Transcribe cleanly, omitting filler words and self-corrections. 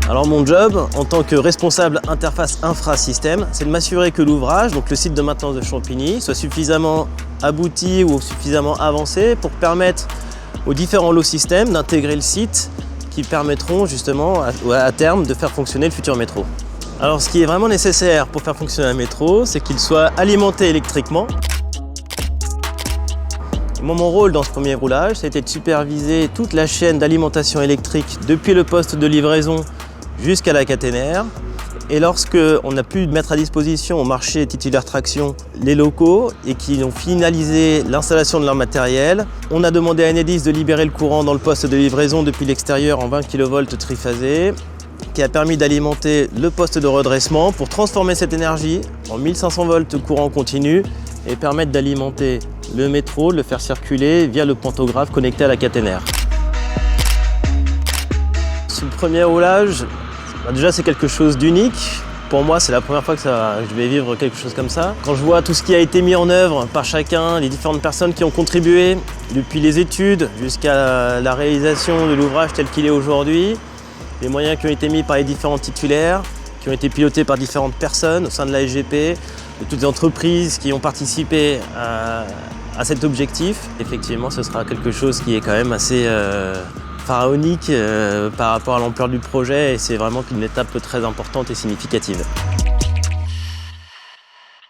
Alors mon job, en tant que responsable interface infra-système, c'est de m'assurer que l'ouvrage, donc le site de maintenance de Champigny, soit suffisamment abouti ou suffisamment avancé pour permettre aux différents lots systèmes d'intégrer le site qui permettront justement à terme de faire fonctionner le futur métro. Alors ce qui est vraiment nécessaire pour faire fonctionner un métro, c'est qu'il soit alimenté électriquement. Moi, mon rôle dans ce premier roulage, ça a été de superviser toute la chaîne d'alimentation électrique depuis le poste de livraison jusqu'à la caténaire. Et lorsque on a pu mettre à disposition au marché titulaire traction les locaux et qu'ils ont finalisé l'installation de leur matériel, on a demandé à Enedis de libérer le courant dans le poste de livraison depuis l'extérieur en 20 kV triphasé, qui a permis d'alimenter le poste de redressement pour transformer cette énergie en 1500 volts courant continu et permettre d'alimenter le métro, de le faire circuler via le pantographe connecté à la caténaire. Ce premier roulage, déjà c'est quelque chose d'unique. Pour moi, c'est la première fois que je vais vivre quelque chose comme ça. Quand je vois tout ce qui a été mis en œuvre par chacun, les différentes personnes qui ont contribué, depuis les études jusqu'à la réalisation de l'ouvrage tel qu'il est aujourd'hui, les moyens qui ont été mis par les différents titulaires, qui ont été pilotés par différentes personnes au sein de la SGP, de toutes les entreprises qui ont participé à cet objectif. Effectivement, ce sera quelque chose qui est quand même assez pharaonique par rapport à l'ampleur du projet et c'est vraiment une étape très importante et significative.